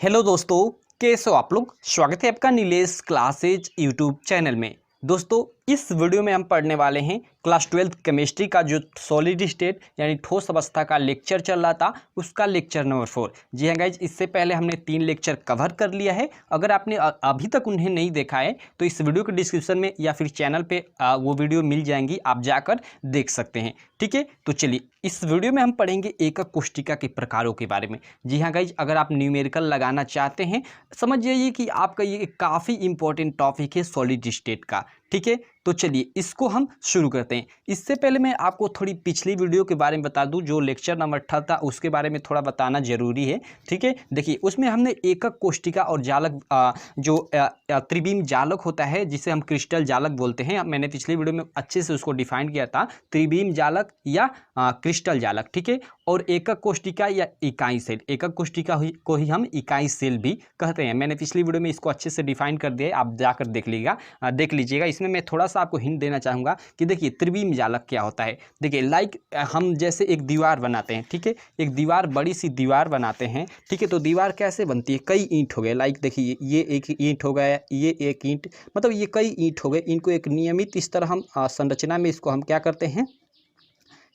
Hello दोस्तों, कैसे हो आप लोग। स्वागत है आपका नीलेश क्लासेज यूट्यूब चैनल में। दोस्तों, इस वीडियो में हम पढ़ने वाले हैं क्लास 12 केमिस्ट्री का जो सॉलिड स्टेट यानी ठोस अवस्था का लेक्चर चल रहा था, उसका लेक्चर नंबर 4। जी हाँ गाइज, इससे पहले हमने 3 लेक्चर कवर कर लिया है। अगर आपने अभी तक उन्हें नहीं देखा है तो इस वीडियो के डिस्क्रिप्शन में या फिर चैनल पे वो वीडियो मिल जाएंगी, आप जाकर देख सकते हैं। ठीक है, तो चलिए इस वीडियो में हम पढ़ेंगे एकक कोष्टिका के प्रकारों के बारे में। जी हाँ गाइज, अगर आप न्यूमेरिकल लगाना चाहते हैं, समझ जाइए कि आपका ये काफ़ी इंपॉर्टेंट टॉपिक है सॉलिड स्टेट का। ठीक है, तो चलिए इसको हम शुरू करते हैं। इससे पहले मैं आपको थोड़ी पिछली वीडियो के बारे में बता दूं, जो लेक्चर नंबर 8 था उसके बारे में थोड़ा बताना जरूरी है। ठीक है, देखिए उसमें हमने एकक कोष्टिका और जालक जो त्रिविम जालक होता है, जिसे हम क्रिस्टल जालक बोलते हैं, मैंने पिछली वीडियो में अच्छे से उसको डिफाइन किया था, त्रिविम जालक या क्रिस्टल जालक। ठीक है, और एकक कोष्टिका या इकाई सेल, एकक कोष्टिका को ही हम इकाई सेल भी कहते हैं। मैंने पिछली वीडियो में इसको अच्छे से डिफाइन कर दिया है, आप जाकर देख लीजिएगा। इसमें मैं थोड़ा सा आपको हिंट देना चाहूँगा कि देखिए त्रिविम जालक क्या होता है। देखिए लाइक हम जैसे एक दीवार बनाते हैं, ठीक है, एक दीवार, बड़ी सी दीवार बनाते हैं। ठीक है, तो दीवार कैसे बनती है, कई ईंट हो गए। लाइक देखिए ये एक ईंट हो गया, ये एक ईंट, मतलब ये कई ईंट हो गए। इनको एक नियमित इस तरह हम संरचना में इसको हम क्या करते हैं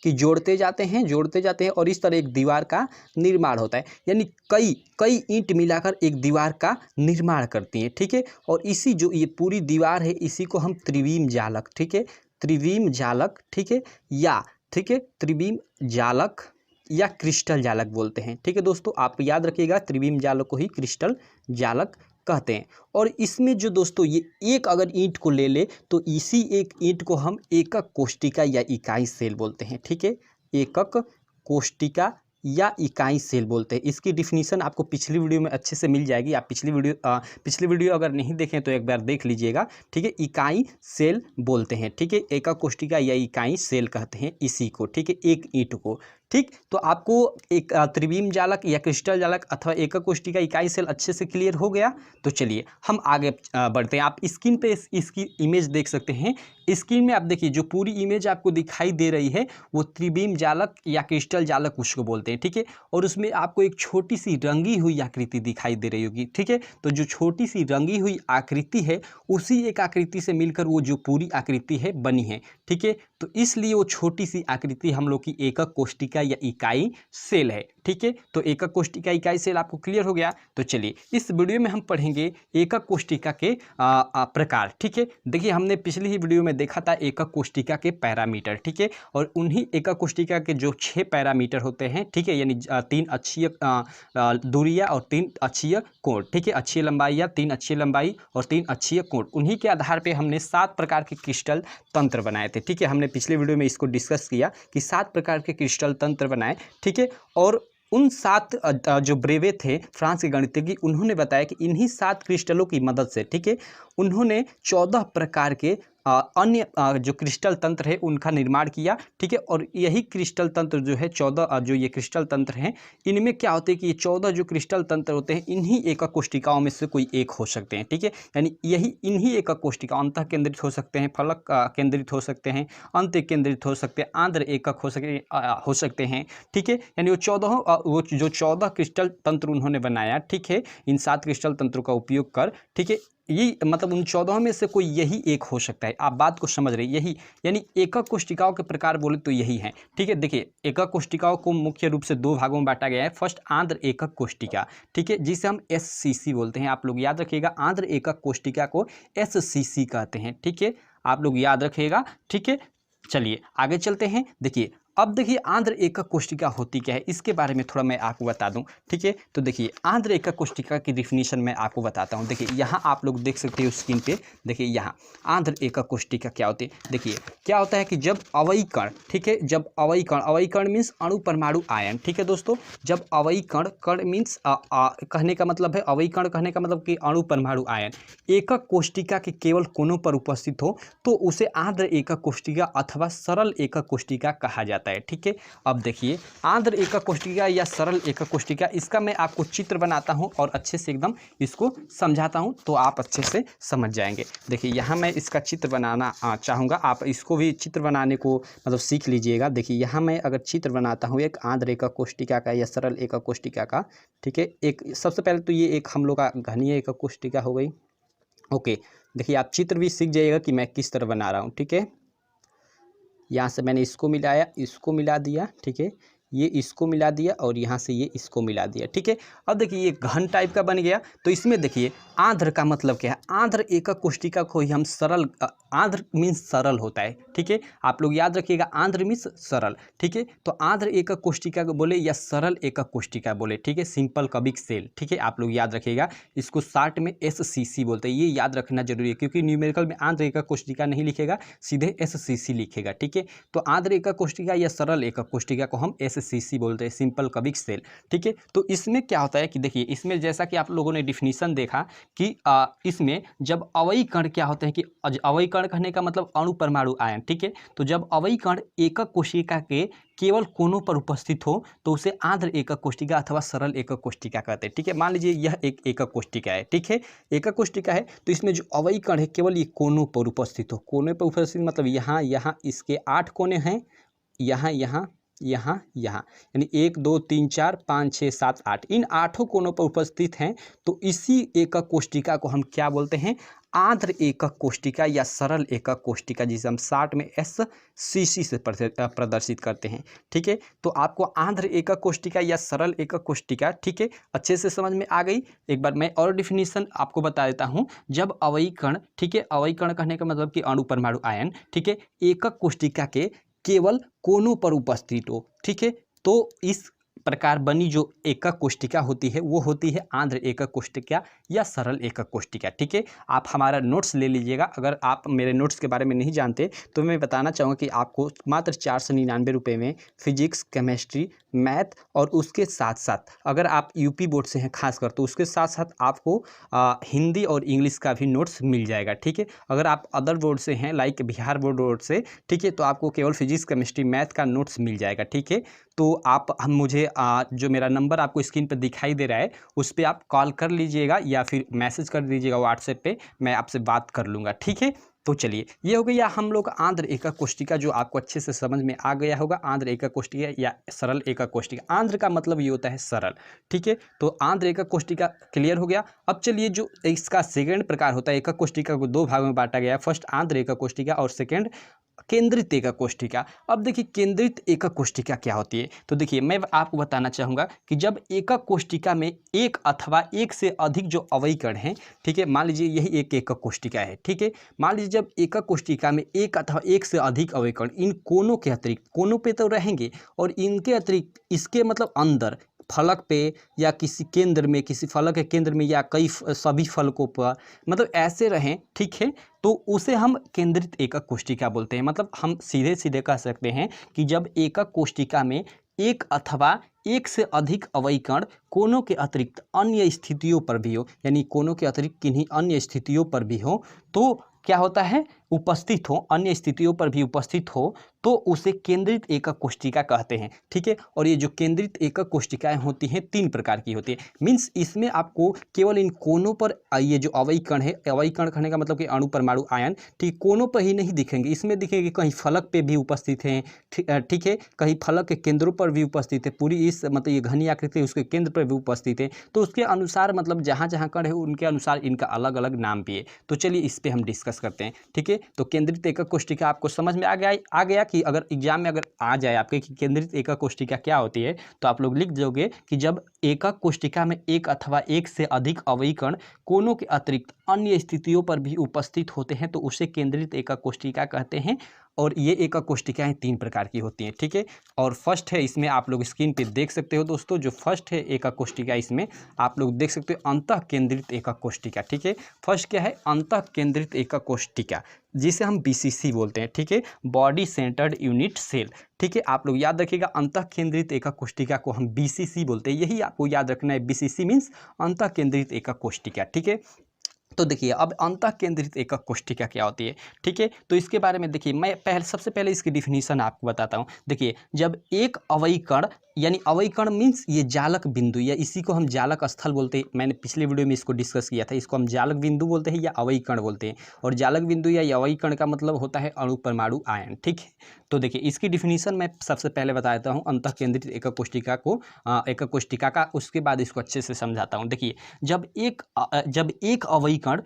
कि जोड़ते जाते हैं और इस तरह एक दीवार का निर्माण होता है। यानी कई कई ईंट मिलाकर एक दीवार का निर्माण करती हैं। ठीक है, और इसी जो ये पूरी दीवार है, इसी को हम त्रिविम जालक, ठीक है, त्रिविम जालक, ठीक है, या ठीक है त्रिविम जालक या क्रिस्टल जालक बोलते हैं। ठीक है दोस्तों, आप याद रखिएगा, त्रिविम जालक को ही क्रिस्टल जालक कहते हैं। और इसमें जो दोस्तों ये एक अगर ईंट को ले ले तो इसी एक ईंट को हम एकक कोष्टिका या इकाई सेल बोलते हैं। ठीक है, एकक कोष्टिका या इकाई सेल बोलते हैं। इसकी डिफिनीशन आपको पिछली वीडियो में अच्छे से मिल जाएगी। आप पिछली वीडियो अगर नहीं देखें तो एक बार देख लीजिएगा। ठीक है, इकाई सेल बोलते हैं। ठीक है, एकक कोष्टिका या इकाई सेल कहते हैं इसी को। ठीक है, एक ईंट को। ठीक, तो आपको एक त्रिविम जालक या क्रिस्टल जालक अथवा एकक कोष्टिका इकाई सेल अच्छे से क्लियर हो गया। तो चलिए हम आगे बढ़ते हैं। आप स्क्रीन पे इसकी इमेज देख सकते हैं। स्क्रीन में आप देखिए, जो पूरी इमेज आपको दिखाई दे रही है वो त्रिविम जालक या क्रिस्टल जालक उसको बोलते हैं। ठीक है, और उसमें आपको एक छोटी सी रंगी हुई आकृति दिखाई दे रही होगी। ठीक है, तो जो छोटी सी रंगी हुई आकृति है, उसी एक आकृति से मिलकर वो जो पूरी आकृति है बनी है। ठीक है, तो इसलिए वो छोटी सी आकृति हम लोग की एकक कोष्टिका या इकाई सेल है। ठीक है, तो एकक कोष्टिका इकाई सेल आपको क्लियर हो गया। तो चलिए इस वीडियो में हम पढ़ेंगे एकक कोष्टिका के प्रकार। ठीक है, देखिए हमने पिछली ही वीडियो में देखा था एकक कोष्टिका के पैरामीटर। ठीक है, और उन्हीं एकक कोष्टिका के जो 6 पैरामीटर होते हैं, ठीक है, यानी 3 अक्षीय दूरियां और 3 अक्षीय कोण। ठीक है, अक्षीय लंबाई या 3 अक्षीय लंबाई और 3 अक्षीय कोण, उन्हीं के आधार पर हमने 7 प्रकार के क्रिस्टल तंत्र बनाए थे। ठीक है, हमने पिछले वीडियो में इसको डिस्कस किया कि 7 प्रकार के क्रिस्टल तंत्र बनाए। ठीक है, और उन 7 जो ब्रेवे थे फ्रांस के गणितज्ञ, उन्होंने बताया कि इन्हीं 7 क्रिस्टलों की मदद से, ठीक है, उन्होंने 14 प्रकार के अन्य जो क्रिस्टल तंत्र है उनका निर्माण किया। ठीक है, और यही क्रिस्टल तंत्र जो है 14 जो ये क्रिस्टल तंत्र हैं, इनमें क्या होते हैं कि ये 14 जो क्रिस्टल तंत्र होते हैं, इन्हीं एकक कोष्टिकाओं में से कोई एक हो सकते हैं। ठीक है, यानी यही इन्हीं एकक कोष्टिकाओं, अंतः केंद्रित हो सकते हैं, फलक केंद्रित हो सकते हैं, अंत केंद्रित हो सकते हैं, आंध्र एकक हो सकते हैं। ठीक है, यानी वो जो 14 क्रिस्टल तंत्र उन्होंने बनाया, ठीक है, इन 7 क्रिस्टल तंत्रों का उपयोग कर, ठीक है, ये मतलब उन 14 में से कोई यही एक हो सकता है। आप बात को समझ रहे, यही यानी एकक कोष्टिकाओं के प्रकार बोले तो यही है। ठीक है, देखिए एकक कोष्टिकाओं को मुख्य रूप से 2 भागों में बांटा गया है। फर्स्ट आंध्र एकक कोष्टिका, ठीक है, जिसे हम SCC बोलते हैं। आप लोग याद रखिएगा, आंध्र एकक कोष्टिका को SCC कहते हैं। ठीक है, आप लोग याद रखिएगा। ठीक है, चलिए आगे चलते हैं। देखिए अब देखिए आंध्र एकक कोष्टिका होती क्या है, इसके बारे में थोड़ा मैं आपको बता दूं। ठीक है, तो देखिए आंध्र एकक कोष्टिका की डिफिनीशन मैं आपको बताता हूं। देखिए यहाँ आप लोग देख सकते हो स्क्रीन पे। देखिए यहाँ आंध्र एकक कोष्टिका क्या होती है। देखिए क्या होता है कि जब अवयी कण, ठीक है, जब अवयी कण मीन्स अणु परमाणु आयन। ठीक है दोस्तों, जब अवयी कण मीन्स कहने का मतलब है, अवयी कण कहने का मतलब कि अणु परमाणु आयन एकक कोष्टिका के केवल कोनों पर उपस्थित हो तो उसे आंध्र एकक कोष्टिका अथवा सरल एकक कोष्टिका कहा जाता है। जाता है। ठीक है, अब देखिए आंध्र एकक कोष्टिका या सरल एकक कोष्टिका, इसका मैं आपको चित्र बनाता हूँ और अच्छे से एकदम इसको समझाता हूँ तो आप अच्छे से समझ जाएंगे। देखिए यहाँ मैं इसका चित्र बनाना चाहूँगा, आप इसको भी चित्र बनाने को मतलब सीख लीजिएगा। देखिए यहाँ मैं अगर चित्र बनाता हूँ एक आंध्र एकक कोष्टिका का या सरल एकक कोष्टिका का, ठीक है, एक सबसे पहले तो ये एक हम लोग का घनीय एकक कोष्टिका हो गई। ओके, देखिए आप चित्र भी सीख जाइएगा कि मैं किस तरह बना रहा हूँ। ठीक है, यहाँ से मैंने इसको मिलाया, इसको मिला दिया, ठीक है, ये इसको मिला दिया और यहाँ से ये इसको मिला दिया। ठीक है, अब देखिए ये घन टाइप का बन गया। तो इसमें देखिए आंध्र का मतलब क्या है, आंध्र एकक कोष्टिका को ही हम सरल, आंध्र मीन्स सरल होता है। ठीक है, आप लोग याद रखिएगा आंध्र मीन्स सरल। ठीक है, तो आंध्र एकक कोष्टिका को बोले या सरल एकक कोष्टिका बोले। ठीक है, सिंपल कबिक सेल। ठीक है, आप लोग याद रखिएगा, इसको शार्ट में SCC बोलते हैं, ये याद रखना जरूरी है क्योंकि न्यूमेरिकल में आंध्र एकक कोष्टिका नहीं लिखेगा, सीधे SCC लिखेगा। ठीक है, तो आंध्र एकक कोष्टिका या सरल एकक कोष्टिका को हम SCC बोलते हैं, सिंपल कबिक सेल। ठीक है, तो इसमें क्या होता है कि देखिए इसमें जैसा कि आप लोगों ने डिफिनीशन देखा कि इसमें जब अवयी कण क्या होते हैं कि अवयी कण कहने का मतलब अणु परमाणु आयन। ठीक है, तो जब अवयी कण एकक कोशिका के केवल कोनों पर उपस्थित हो तो उसे आंध्र एकक कोष्टिका अथवा सरल एकक कोष्टिका कहते हैं। ठीक है, मान लीजिए यह एक एकक कोष्टिका है। ठीक है, एकक कोष्टिका है तो इसमें जो अवयी कण है केवल ये कोनों पर उपस्थित हो। कोने पर उपस्थित मतलब यहाँ यहाँ इसके 8 कोने हैं, यहाँ यहाँ यहाँ यहाँ, यानी 1 2 3 4 5 6 7 8, इन 8 कोनों पर उपस्थित हैं। तो इसी एकक कोष्टिका को हम क्या बोलते हैं, आंध्र एकक कोष्टिका या सरल एकक कोष्टिका, जिसे हम शार्ट में SCC से प्रदर्शित करते हैं। ठीक है, तो आपको आंध्र एकक कोष्टिका या सरल एकक कोष्टिका, ठीक है, अच्छे से समझ में आ गई। एक बार मैं और डिफिनीशन आपको बता देता हूं। जब अवयी कण, ठीक है, अवयी कण कहने का मतलब कि अणु परमाणु आयन, ठीक है, एकक कोष्टिका के केवल कोनों पर उपस्थित हो। ठीक है, तो इस प्रकार बनी जो एकक कोष्टिका होती है वो होती है आंध्र एकक कोष्टिका या सरल एकक कोष्टिका। ठीक है, आप हमारा नोट्स ले लीजिएगा। अगर आप मेरे नोट्स के बारे में नहीं जानते तो मैं बताना चाहूँगा कि आपको मात्र 499 रुपये में फिजिक्स, केमिस्ट्री, मैथ और उसके साथ साथ अगर आप यूपी बोर्ड से हैं खासकर तो उसके साथ साथ आपको हिंदी और इंग्लिश का भी नोट्स मिल जाएगा। ठीक है, अगर आप अदर बोर्ड से हैं लाइक बिहार बोर्ड से, ठीक है, तो आपको केवल फिजिक्स, केमिस्ट्री, मैथ का नोट्स मिल जाएगा। ठीक है, तो आप हम मुझे जो मेरा नंबर आपको स्क्रीन पर दिखाई दे रहा है उस पर आप कॉल कर लीजिएगा या फिर मैसेज कर दीजिएगा व्हाट्सएप पे, मैं आपसे बात कर लूँगा। ठीक है, तो चलिए ये हो गया हम लोग आंध्र एकक कोष्टिका, जो आपको अच्छे से समझ में आ गया होगा। आंध्र एकक कोष्टिका या सरल एकक कोष्टिका, आंध्र का मतलब ये होता है सरल। ठीक है, तो आंध्र एकक कोष्टिका क्लियर हो गया। अब चलिए जो इसका सेकेंड प्रकार होता है, एकक कोष्टिका को 2 भागों में बांटा गया है, फर्स्ट आंध्र एकक कोष्टिका और सेकेंड केंद्रित एकक कोष्टिका। अब देखिए केंद्रित एकक कोष्टिका क्या होती है, तो देखिए मैं आपको बताना चाहूँगा कि जब एकक कोष्टिका में एक अथवा एक से अधिक जो अवयी कण हैं, ठीक है, मान लीजिए यही एक एकक कोष्टिका है। ठीक है, मान लीजिए जब एकक कोष्टिका में एक अथवा एक से अधिक अवयी कण इन कोनों के अतिरिक्त, कोनों पे तो रहेंगे और इनके अतिरिक्त इसके मतलब अंदर फलक पे या किसी केंद्र में, किसी फलक के केंद्र में या कई सभी फलकों पर मतलब ऐसे रहें, ठीक है, तो उसे हम केंद्रित एकक कोष्टिका बोलते हैं। मतलब हम सीधे सीधे कह सकते हैं कि जब एकक कोष्टिका में एक अथवा एक से अधिक अवयी कण कोनों के अतिरिक्त अन्य स्थितियों पर भी हो, यानी कोनों के अतिरिक्त किन्हीं अन्य स्थितियों पर भी हो, तो क्या होता है, उपस्थित हो, अन्य स्थितियों पर भी उपस्थित हो, तो उसे केंद्रित एकक कोष्टिका कहते हैं। ठीक है, और ये जो केंद्रित एकक कोष्टिकाएं होती हैं 3 प्रकार की होती है। मीन्स इसमें आपको केवल इन कोनों पर ये जो अवयी कण है, अवयी कण कहने का मतलब कि अणु परमाणु आयन, ठीक, कोनों पर ही नहीं दिखेंगे, इसमें दिखेंगे कहीं फलक पे भी उपस्थित हैं, ठीक है, कहीं फलक के केंद्रों पर भी उपस्थित है, पूरी इस मतलब ये घनी आकृति उसके केंद्र पर भी उपस्थित है। तो उसके अनुसार मतलब जहाँ जहाँ कण है उनके अनुसार इनका अलग अलग नाम भी है। तो चलिए इस पर हम डिस्कस करते हैं। ठीक है, तो केंद्रित एकक कोष्टिका आपको समझ में आ गया कि अगर एग्जाम में अगर आ जाए आपके कि केंद्रित एकक कोष्टिका क्या होती है, तो आप लोग लिख दोगे कि जब एकक कोष्टिका में एक अथवा एक से अधिक अवयी कण कोनों के अतिरिक्त अन्य स्थितियों पर भी उपस्थित होते हैं तो उसे केंद्रित एकक कोष्टिका कहते हैं। और ये एकक कोष्टिकाएं 3 प्रकार की होती हैं। ठीक है, और फर्स्ट है, इसमें आप लोग स्क्रीन पे देख सकते हो दोस्तों, जो फर्स्ट है एकक कोष्टिका, इसमें आप लोग देख सकते हो अंतः केंद्रित एकक कोष्टिका। ठीक है, फर्स्ट क्या है, अंतः केंद्रित एकक कोष्टिका, जिसे हम BCC बोलते हैं। ठीक है, बॉडी सेंटर्ड यूनिट सेल। ठीक है, आप लोग याद रखिएगा अंतः केंद्रित एकक कोष्टिका को हम BCC बोलते हैं, यही आपको याद रखना है। BCC मीन्स अंतः केंद्रित एकक कोष्टिका। ठीक है, तो देखिए अब अंतः केंद्रित एकक कोष्ठिका क्या होती है, ठीक है। तो इसके बारे में देखिए मैं सबसे पहले इसकी डिफिनीशन आपको बताता हूँ। देखिए जब एक अवयी कण, यानी अवयी कण मीन्स ये जालक बिंदु, या इसी को हम जालक स्थल बोलते हैं। मैंने पिछले वीडियो में इसको डिस्कस किया था। इसको हम जालक बिंदु बोलते हैं या अवयी कण बोलते हैं। और जालक बिंदु या अवयी कण का मतलब होता है अणु, परमाणु, आयन, ठीक है। तो देखिए इसकी डिफिनीशन मैं सबसे पहले बता देता हूँ अंतः केंद्रित एकक कोष्ठिका को, एकक कोष्ठिका का। उसके बाद इसको अच्छे से समझाता हूँ। देखिए जब एक अवयी कण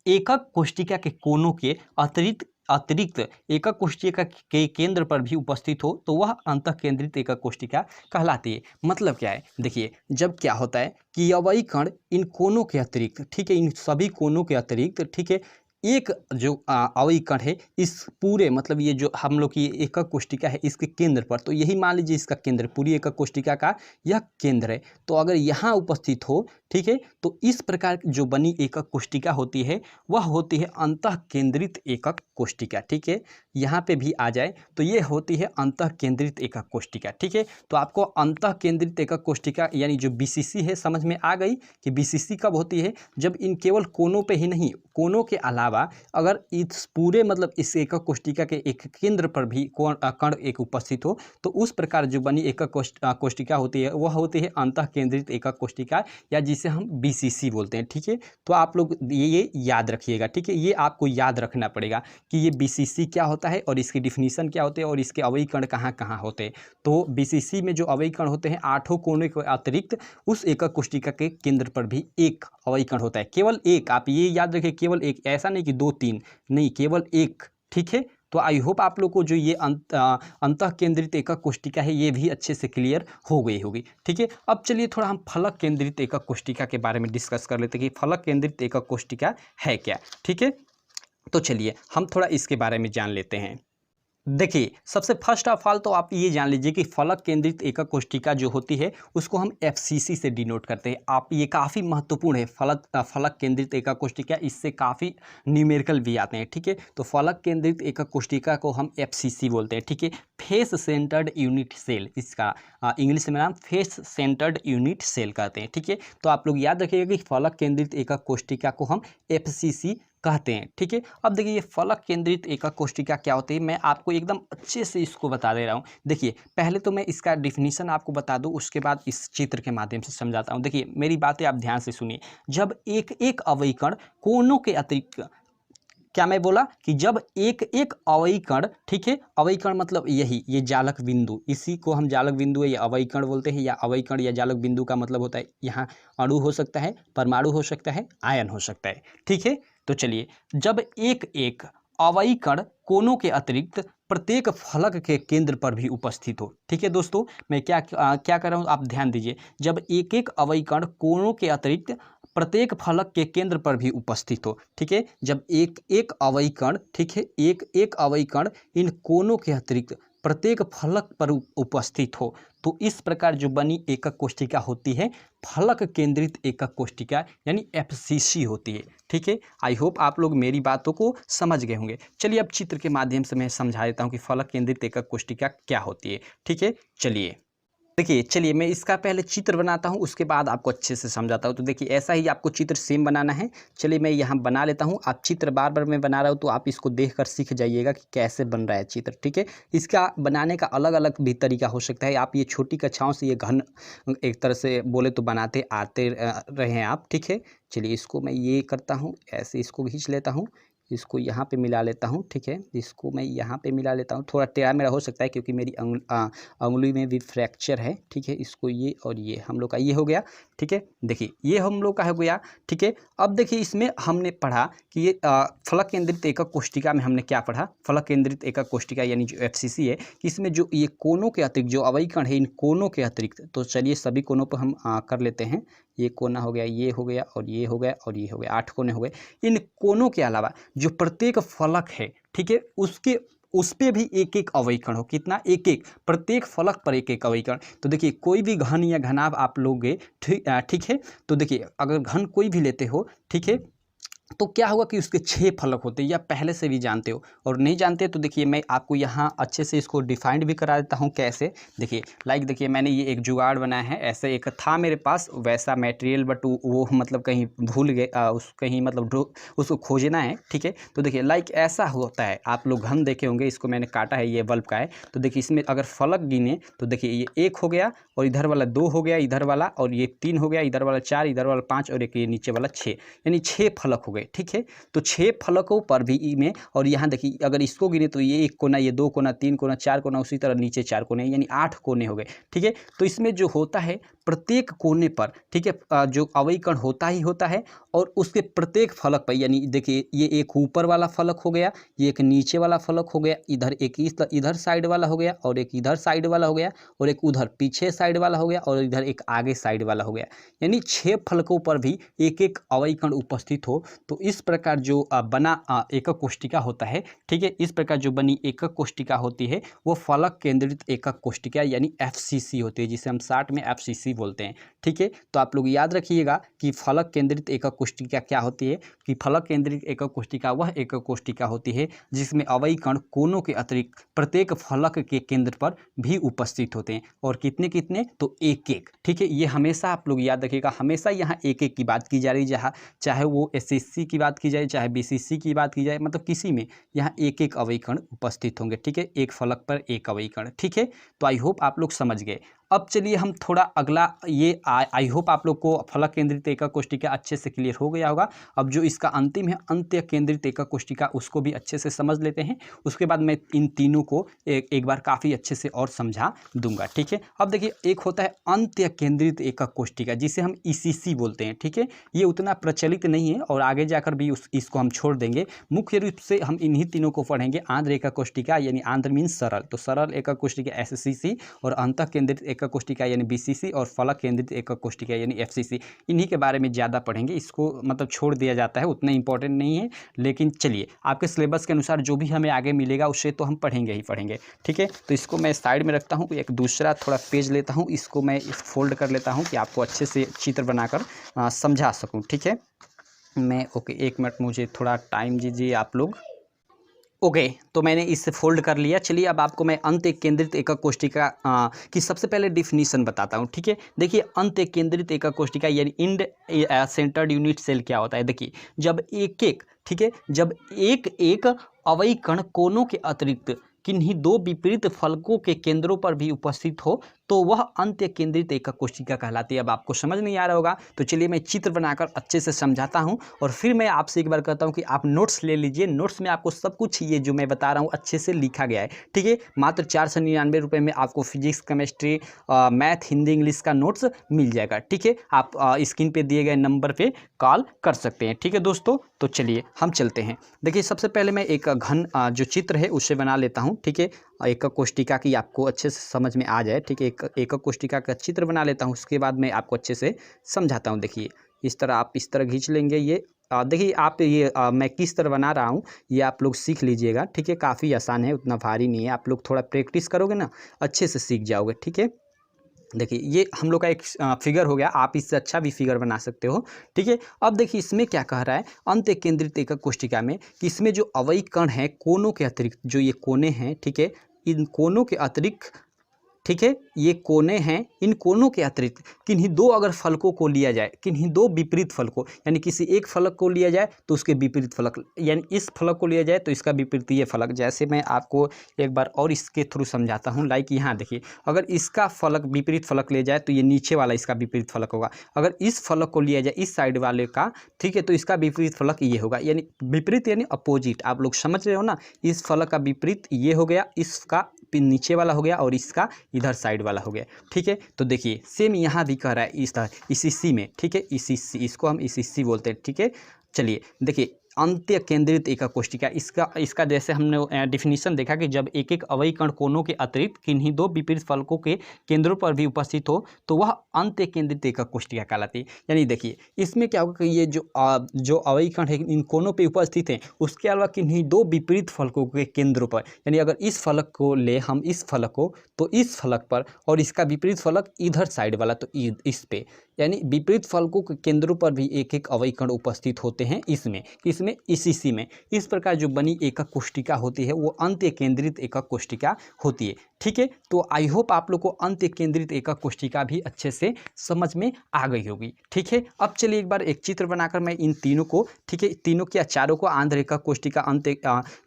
एकक कोष्ठिका के कोनों के अतिरिक्त एकक कोष्ठिका के केंद्र पर भी उपस्थित हो तो वह अंतः केंद्रित एकक कोष्ठिका कहलाती है। मतलब क्या है, देखिए जब क्या होता है कि अवयी कण इन कोनों के अतिरिक्त, ठीक है, इन सभी कोनों के अतिरिक्त, ठीक है, एक जो अवयी कण है इस पूरे, मतलब ये जो हम लोग की एकक कोष्ठिका है इसके केंद्र पर, तो यही मान लीजिए इसका केंद्र, पूरी एकक कोष्ठिका का यह केंद्र है। तो अगर यहाँ उपस्थित हो, ठीक है, तो इस प्रकार जो बनी एकक कोष्ठिका होती है वह होती है अंतः केंद्रित एकक कोष्ठिका, ठीक है। यहाँ पे भी आ जाए तो ये होती है अंतः केंद्रित एकक कोष्ठिका, ठीक है। तो आपको अंतः केंद्रित एकक कोष्ठिका यानी जो बीसीसी है समझ में आ गई कि बीसीसी कब होती है, जब इन केवल कोनों पे ही नहीं, कोनों के अलावा अगर इस पूरे, मतलब इस एकक कोष्ठिका के एक केंद्र पर भी कण एक उपस्थित हो तो उस प्रकार जो बनी एकक कोष्ठिका होती है वह होती है अंतः केंद्रित एकक कोष्ठिका, या जिसे हम बीसीसी बोलते हैं, ठीक है। तो आप लोग ये याद रखिएगा, ठीक है। ये आपको याद रखना पड़ेगा कि ये बीसीसी क्या होता है और इसकी डिफिनीशन क्या होती है और इसके अवयी कण कहाँ कहाँ होते हैं। तो बीसीसी में जो अवयी कण होते हैं 8 कोनों के अतिरिक्त उस एकक कोष्ठिका के केंद्र पर भी एक अवयी कण होता है, केवल एक। आप ये याद रखिए, केवल एक, ऐसा नहीं कि 2 3 नहीं, केवल एक, ठीक है। तो आई होप आप लोग को जो ये अंतः केंद्रित एकक कोष्ठिका है ये भी अच्छे से क्लियर हो गई होगी, ठीक है। अब चलिए थोड़ा हम फलक केंद्रित एकक कोष्ठिका के बारे में डिस्कस कर लेते हैं कि फलक केंद्रित एकक कोष्ठिका है क्या, ठीक है। तो चलिए हम थोड़ा इसके बारे में जान लेते हैं। देखिए सबसे फर्स्ट ऑफ ऑल तो आप ये जान लीजिए कि फलक केंद्रित एकक कोष्ठिका जो होती है उसको हम एफसीसी से डिनोट करते हैं। आप ये काफ़ी महत्वपूर्ण है, फलक केंद्रित एकक कोष्ठिका, इससे काफ़ी न्यूमेरिकल भी आते हैं, ठीक है। तो फलक केंद्रित एकक कोष्ठिका को हम एफसीसी बोलते हैं, ठीक है। फेस सेंटर्ड यूनिट सेल, इसका इंग्लिश में नाम फेस सेंटर्ड यूनिट सेल कहते हैं, ठीक है। तो आप लोग याद रखिएगा कि फलक केंद्रित एकक कोष्ठिका को हम एफसीसी कहते हैं, ठीक है। अब देखिए ये फलक केंद्रित एकक कोष्ठिका क्या होती है, मैं आपको एकदम अच्छे से इसको बता दे रहा हूँ। देखिए पहले तो मैं इसका डिफिनीशन आपको बता दूँ, उसके बाद इस चित्र के माध्यम से समझाता हूँ। देखिए मेरी बातें आप ध्यान से सुनिए। जब एक अवयी कण कोनों के अतिरिक्त, क्या मैं बोला कि जब एक अवयी कण, ठीक है, अवयी कण मतलब यही ये जालक बिंदु, इसी को हम जालक बिंदु या अवयी कण बोलते हैं। या अवयी कण या जालक बिंदु का मतलब होता है यहाँ अणु हो सकता है, परमाणु हो सकता है, आयन हो सकता है, ठीक है। तो चलिए जब एक अवयी कण कोनों के अतिरिक्त प्रत्येक फलक के केंद्र पर भी उपस्थित हो, ठीक है दोस्तों, मैं क्या कर रहा हूँ आप ध्यान दीजिए। जब एक अवयी कण कोनों के अतिरिक्त प्रत्येक फलक के केंद्र पर भी उपस्थित हो, ठीक है। जब एक अवयी कण, ठीक है, एक अवयी कण इन कोनों के अतिरिक्त प्रत्येक फलक पर उपस्थित हो तो इस प्रकार जो बनी एकक कोष्ठिका होती है फलक केंद्रित एकक कोष्ठिका यानी एफसीसी होती है, ठीक है। आई होप आप लोग मेरी बातों को समझ गए होंगे। चलिए अब चित्र के माध्यम से मैं समझा देता हूँ कि फलक केंद्रित एकक कोष्ठिका क्या होती है, ठीक है। चलिए मैं इसका पहले चित्र बनाता हूँ, उसके बाद आपको अच्छे से समझाता हूँ। तो देखिए ऐसा ही आपको चित्र सेम बनाना है। चलिए मैं यहाँ बना लेता हूँ। आप चित्र बार बार मैं बना रहा हूँ तो आप इसको देखकर सीख जाइएगा कि कैसे बन रहा है चित्र, ठीक है। इसका बनाने का अलग अलग भी तरीका हो सकता है। आप ये छोटी कक्षाओं से ये घन एक तरह से बोले तो बनाते आते रहे हैं आप, ठीक है। चलिए इसको मैं ये करता हूँ, ऐसे इसको खींच लेता हूँ, इसको यहाँ पे मिला लेता हूँ, ठीक है। इसको मैं यहाँ पे मिला लेता हूँ। थोड़ा टेढ़ा मेरा हो सकता है क्योंकि मेरी अंगुली में भी फ्रैक्चर है, ठीक है। इसको ये और ये हम लोग का ये हो गया, ठीक है। देखिए ये हम लोग का हो गया, ठीक है। अब देखिए इसमें हमने पढ़ा कि ये फलक केंद्रित एकक कोष्ठिका में हमने क्या पढ़ा, फलक केंद्रित एकक कोष्ठिका यानी जो एफसीसी है कि इसमें जो ये कोनों के अतिरिक्त जो अवयी कण है इन कोनों के अतिरिक्त, तो चलिए सभी कोनों पर हम कर लेते हैं। ये कोना हो गया, ये हो गया और ये हो गया और ये हो गया, 8 कोने हो गए। इन कोनों के अलावा जो प्रत्येक फलक है, ठीक है, उस पे भी एक एक अवयी कण हो। कितना? एक प्रत्येक फलक पर एक अवयी कण। तो देखिए कोई भी घन या घनाभ आप लोगे, ठीक है। तो देखिए अगर घन कोई भी लेते हो, ठीक है, तो क्या होगा कि उसके 6 फलक होते हैं, या पहले से भी जानते हो, और नहीं जानते तो देखिए मैं आपको यहाँ अच्छे से इसको डिफाइंड भी करा देता हूँ कैसे। देखिए देखिए मैंने ये एक जुगाड़ बनाया है, ऐसे एक था मेरे पास वैसा मटेरियल, बट वो मतलब कहीं भूल गए, उस कहीं मतलब उसको खोजना है, ठीक है। तो देखिए ऐसा होता है, आप लोग घन देखे होंगे, इसको मैंने काटा है, ये बल्ब का है। तो देखिए इसमें अगर फलक गिने तो देखिए ये 1 हो गया, और इधर वाला 2 हो गया इधर वाला, और ये 3 हो गया, इधर वाला 4, इधर वाला 5, और एक ये नीचे वाला 6, यानी 6 फलक हो गए, ठीक है। तो 6 फलकों पर भी में, और यहाँ देखिए अगर इसको गिने तो ये 1 कोना, ये 2 कोना, 3 कोना, 4 कोना, उसी तरह नीचे 4 कोने, यानी 8 कोने हो गए, ठीक है। तो इसमें जो होता है प्रत्येक कोने पर, ठीक है, जो अवयवी कण होता ही होता है, और उसके प्रत्येक फलक पर, यानी देखिए ये एक ऊपर वाला फलक हो गया, ये एक नीचे वाला फलक हो गया, इधर एक इधर साइड वाला हो गया, और एक इधर साइड वाला हो गया, और एक उधर पीछे साइड वाला हो गया, और इधर एक आगे साइड वाला हो गया, यानी 6 फलकों पर भी एक एक अवयवी कण उपस्थित हो। तो इस प्रकार जो बना एकक कोष्टिका होता है, ठीक है, इस प्रकार जो बनी एकक कोष्टिका होती है वो फलक केंद्रित एकक कोष्टिका यानी FCC होती है, जिसे हम शॉर्ट में FCC बोलते हैं, ठीक है। तो आप लोग याद रखिएगा कि फलक केंद्रित एकक कोष्टिका क्या होती है, कि फलक केंद्रित एकक कोष्टिका वह एकक कोष्टिका होती है जिसमें अवयवी कण कोनों के अतिरिक्त प्रत्येक फलक के केंद्र पर भी उपस्थित होते हैं, और कितने कितने, तो एक एक, ठीक है। ये हमेशा आप लोग याद रखिएगा, हमेशा यहाँ एक एक की बात की जा रही है, चाहे वो SSC की बात की जाए, चाहे BCC की बात की जाए, मतलब किसी में यहाँ एक एक अवयवी कण उपस्थित होंगे, ठीक है, एक फलक पर एक अवयवी कण, ठीक है। तो आई होप आप लोग समझ गए। अब चलिए हम थोड़ा अगला, ये आई होप आप लोग को फलक केंद्रित एकक कोष्टिका अच्छे से क्लियर हो गया होगा। अब जो इसका अंतिम है अंत्य केंद्रित एकक कोष्टिका, उसको भी अच्छे से समझ लेते हैं, उसके बाद मैं इन तीनों को एक बार काफ़ी अच्छे से और समझा दूंगा, ठीक है। अब देखिए एक होता है अंत्य केंद्रित एकक कोष्टिका, जिसे हम ECC बोलते हैं, ठीक है। ये उतना प्रचलित नहीं है, और आगे जाकर भी इसको हम छोड़ देंगे। मुख्य रूप से हम इन्हीं तीनों को पढ़ेंगे, आंध्र एकक कोष्टिका यानी आंध्र मीन्स सरल, तो सरल एकक कोष्टिका SSC, और अंतः केंद्रित एकक कोष्टिका यानी BCC, और फलक केंद्रित एकक कोष्टिका यानी FCC, इन्हीं के बारे में ज़्यादा पढ़ेंगे। इसको मतलब छोड़ दिया जाता है, उतना इंपॉर्टेंट नहीं है, लेकिन चलिए आपके सिलेबस के अनुसार जो भी हमें आगे मिलेगा उससे तो हम पढ़ेंगे ही पढ़ेंगे, ठीक है। तो इसको मैं साइड में रखता हूँ, एक दूसरा थोड़ा पेज लेता हूँ, इसको मैं फोल्ड कर लेता हूँ कि आपको अच्छे से चित्र बनाकर समझा सकूँ, ठीक है। मैं ओके, 1 मिनट मुझे थोड़ा टाइम दीजिए आप लोग। ओके, तो मैंने इसे फोल्ड कर लिया। चलिए अब आपको मैं अंत्य केंद्रित एकक कोष्टिका की सबसे पहले डिफिनीशन बताता हूँ, ठीक है। देखिए अंत्य केंद्रित एकक कोष्टिका यानी इंड सेंटर्ड यूनिट सेल क्या होता है। देखिए जब एक एक, ठीक है, जब एक एक अवयवी कण कोनों के अतिरिक्त किन्हीं 2 विपरीत फलकों के केंद्रों पर भी उपस्थित हो तो वह अंत्य केंद्रित एकक कोष्टिका कहलाती है। अब आपको समझ नहीं आ रहा होगा तो चलिए मैं चित्र बनाकर अच्छे से समझाता हूं, और फिर मैं आपसे एक बार कहता हूं कि आप नोट्स ले लीजिए। नोट्स में आपको सब कुछ ये जो मैं बता रहा हूं अच्छे से लिखा गया है, ठीक है। मात्र 499 रुपये में आपको physics, chemistry, math, Hindi, English का नोट्स मिल जाएगा, ठीक है। आप स्क्रीन पर दिए गए नंबर पर कॉल कर सकते हैं, ठीक है दोस्तों। तो चलिए हम चलते हैं। देखिए सबसे पहले मैं एक घन जो चित्र है उसे बना लेता हूँ, ठीक है। एकक कोष्टिका की आपको अच्छे से समझ में आ जाए, ठीक है। एकक कोष्टिका का चित्र बना लेता हूँ, उसके बाद मैं आपको अच्छे से समझाता हूँ। देखिए इस तरह आप इस तरह खींच लेंगे। ये देखिए आप ये मैं किस तरह बना रहा हूँ ये आप लोग सीख लीजिएगा, ठीक है। काफ़ी आसान है, उतना भारी नहीं है। आप लोग थोड़ा प्रैक्टिस करोगे ना अच्छे से सीख जाओगे, ठीक है। देखिए ये हम लोग का एक फिगर हो गया, आप इससे अच्छा भी फिगर बना सकते हो, ठीक है। अब देखिए इसमें क्या कह रहा है अंत्य केंद्रित एकक कोष्टिका में कि इसमें जो अवयवी कण है कोनों के अतिरिक्त, जो ये कोने हैं, ठीक है, इन कोनों के अतिरिक्त, ठीक है, ये कोने हैं, इन कोनों के अतिरिक्त किन्हीं 2 अगर फलकों को लिया जाए, किन्हीं 2 विपरीत फलकों, यानी किसी एक फलक को लिया जाए तो उसके विपरीत फलक, यानी इस फलक को लिया जाए तो इसका विपरीत ये फलक। जैसे मैं आपको एक बार और इसके थ्रू समझाता हूँ। लाइक यहाँ देखिए अगर इसका फलक विपरीत फलक ले जाए तो ये नीचे वाला इसका विपरीत फलक होगा। अगर इस फलक को लिया जाए इस साइड वाले का, ठीक है, तो इसका विपरीत फलक ये होगा, यानी विपरीत यानी अपोजिट। आप लोग समझ रहे हो ना, इस फलक का विपरीत ये हो गया, इसका नीचे वाला हो गया, और इसका इधर साइड वाला हो गया, ठीक है। तो देखिए सेम यहाँ भी कह रहा है इस तरह ECC में, ठीक है, ECC, इसको हम ECC बोलते हैं, ठीक है। चलिए देखिए अंत्य केंद्रित एकक कोष्टिका, इसका जैसे हमने डिफिनीशन देखा कि जब एक एक अवयवी कण कोनों के अतिरिक्त किन्हीं 2 विपरीत फलकों के केंद्रों पर भी उपस्थित हो तो वह अंत्य केंद्रित एकक कोष्टिका कहलाती है। यानी देखिए इसमें क्या होगा कि ये जो अवयवी कण है इन कोनों पे उपस्थित हैं, उसके अलावा किन्हीं 2 विपरीत फलकों के केंद्रों पर, यानी अगर इस फलक को ले हम इस फलक को, तो इस फलक पर, और इसका विपरीत फलक इधर साइड वाला, तो इस पे, यानी विपरीत फलकों के केंद्रों पर भी एक एक अवयव कण उपस्थित होते हैं इसमें इसी में। इस प्रकार जो बनी एकक कोष्टिका होती है वो अंत्य केंद्रित एकक कोष्टिका होती है। ठीक है, तो आई होप आप लोग को अंत्य केंद्रित एकक कोष्टिका भी अच्छे से समझ में आ गई होगी। ठीक है, अब चलिए एक बार एक चित्र बनाकर मैं इन तीनों को, ठीक है, तीनों के चारों को आंध्र एकक कोष्टिका, अंत्य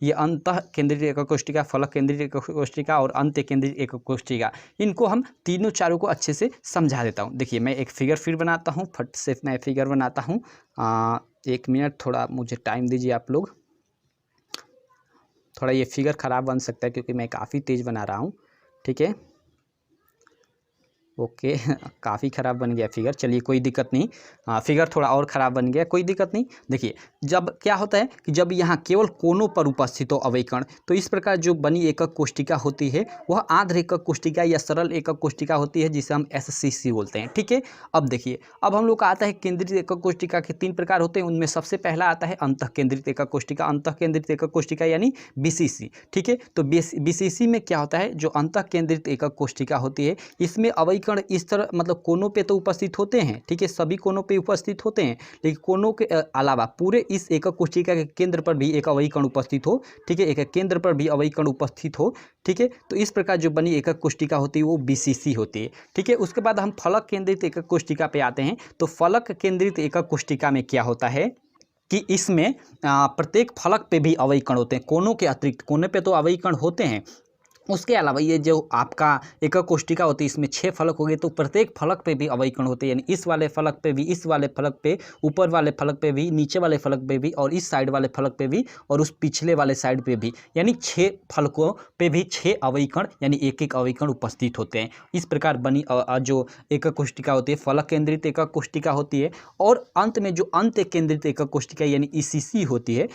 ये अंतः केंद्रित एकक कोष्टिका, फलक केंद्रित एकक कोष्टिका और अंत्य केंद्रित एकक कोष्टिका, इनको हम तीनों चारों को अच्छे से समझा देता हूँ। देखिए मैं एक फिगर फिर बनाता हूँ, फट से मैं फिगर बनाता हूँ। 1 मिनट, थोड़ा मुझे टाइम दीजिए आप लोग। थोड़ा ये फिगर ख़राब बन सकता है क्योंकि मैं काफ़ी तेज़ बना रहा हूँ। ठीक है, ओके काफ़ी ख़राब बन गया फिगर, चलिए कोई दिक्कत नहीं। फिगर थोड़ा और ख़राब बन गया, कोई दिक्कत नहीं। देखिए जब क्या होता है कि जब यहाँ केवल कोनों पर उपस्थित हो अवयकण, तो इस प्रकार जो बनी एकक कोष्टिका होती है वह आंध्र एकक कोष्टिका या सरल एकक कोष्टिका होती है, जिसे हम SCC बोलते हैं। ठीक है, अब देखिए अब हम लोग का आता है केंद्रित एकक कोष्टिका के 3 प्रकार होते हैं। उनमें सबसे पहला आता है अंतः केंद्रित एकक कोष्टिका, अंतः केंद्रित एकक कोष्टिका यानी BCC। ठीक है, तो BCC में क्या होता है, जो अंतः केंद्रित एकक कोष्टिका होती है इसमें अवयकण इस तरह मतलब कोनों पे तो उपस्थित होते हैं। ठीक है, सभी कोनों पे उपस्थित होते हैं, लेकिन कोनों के अलावा पूरे इस एकक कोष्टिका के केंद्र पर भी एक अवयव कण उपस्थित हो। ठीक है, एक केंद्र पर भी अवयव कण उपस्थित हो। ठीक है, तो इस प्रकार जो बनी एकक कोष्टिका होती है वो BCC होती है। ठीक है, उसके बाद हम फलक केंद्रित एकक कोष्टिका पे आते हैं। तो फलक केंद्रित एकक कोष्टिका में क्या होता है कि इसमें प्रत्येक फलक पे भी अवयव कण होते हैं, कोनों के अतिरिक्त। कोने पे तो अवयव कण होते हैं, उसके अलावा ये जो आपका एकक कोष्टिका होती है इसमें 6 फलक हो गए, तो प्रत्येक फलक पे भी अवयव कण होते हैं। यानी इस वाले फलक पे भी, इस वाले फलक पे, ऊपर वाले फलक पे भी, नीचे वाले फलक पे भी, और इस साइड वाले फलक पे भी, और उस पिछले वाले साइड पे भी, यानी 6 फलकों पे भी 6 अवयव कण यानी एक एक अवयव कण उपस्थित होते हैं। इस प्रकार बनी जो एकक कोष्टिका होती है फलक केंद्रित एकक कोष्टिका होती है। और अंत में जो अंत्य केंद्रित एकक कोष्टिका यानी ECC होती है,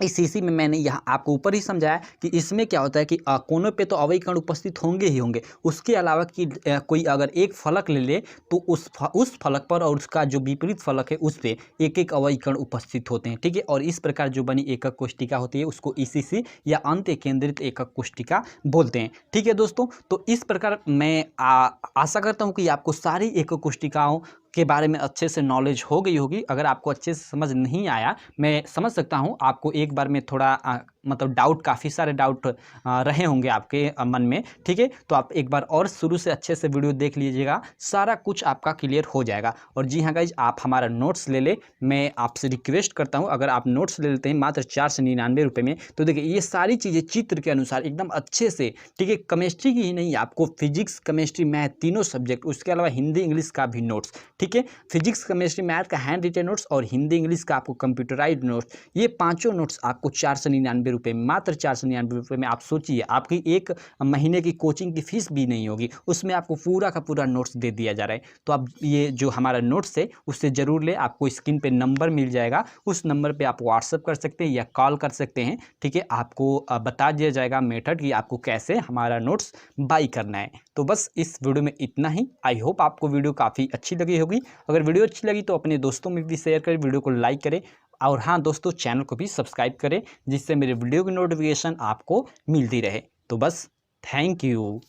ECC में मैंने यहाँ आपको ऊपर ही समझाया कि इसमें क्या होता है कि कोनों पे तो अवयव कण उपस्थित होंगे ही होंगे, उसके अलावा कि कोई अगर एक फलक ले ले तो उस फलक पर और उसका जो विपरीत फलक है उस पे एक एक अवयव कण उपस्थित होते हैं। ठीक है, और इस प्रकार जो बनी एकक कोष्टिका होती है उसको ECC या अंत्य केंद्रित एकक कोष्टिका बोलते हैं। ठीक है दोस्तों, तो इस प्रकार मैं आशा करता हूँ कि आपको सारी एकक कोष्टिकाओं के बारे में अच्छे से नॉलेज हो गई होगी। अगर आपको अच्छे से समझ नहीं आया, मैं समझ सकता हूँ आपको एक बार में थोड़ा मतलब डाउट, काफ़ी सारे डाउट रहे होंगे आपके मन में। ठीक है, तो आप एक बार और शुरू से अच्छे से वीडियो देख लीजिएगा, सारा कुछ आपका क्लियर हो जाएगा। और जी हाँ गाइज, आप हमारा नोट्स ले ले, मैं आपसे रिक्वेस्ट करता हूँ अगर आप नोट्स ले लेते हैं मात्र 499 रुपये में, तो देखिए ये सारी चीज़ें चित्र के अनुसार एकदम अच्छे से, ठीक है, केमिस्ट्री की ही नहीं, आपको फिजिक्स केमिस्ट्री मैथ तीनों सब्जेक्ट, उसके अलावा हिंदी इंग्लिश का भी नोट्स। ठीक है, फिजिक्स केमिस्ट्री मैथ का हैंड रिटेन नोट्स और हिंदी इंग्लिश का आपको कंप्यूटराइज्ड नोट्स, ये पांचों नोट्स आपको 499 रुपये, मात्र 499 रुपये में। आप सोचिए, आपकी एक महीने की कोचिंग की फीस भी नहीं होगी, उसमें आपको पूरा का पूरा नोट्स दे दिया जा रहा है। तो आप ये जो हमारा नोट्स है उससे ज़रूर ले, आपको स्क्रीन पे नंबर मिल जाएगा, उस नंबर पे आप व्हाट्सअप कर सकते हैं या कॉल कर सकते हैं। ठीक है, आपको बता दिया जाएगा मेथड कि आपको कैसे हमारा नोट्स बाई करना है। तो बस इस वीडियो में इतना ही। आई होप आपको वीडियो काफ़ी अच्छी लगी होगी। अगर वीडियो अच्छी लगी तो अपने दोस्तों में भी शेयर करें, वीडियो को लाइक करें, और हाँ दोस्तों, चैनल को भी सब्सक्राइब करें, जिससे मेरे वीडियो की नोटिफिकेशन आपको मिलती रहे। तो बस थैंक यू।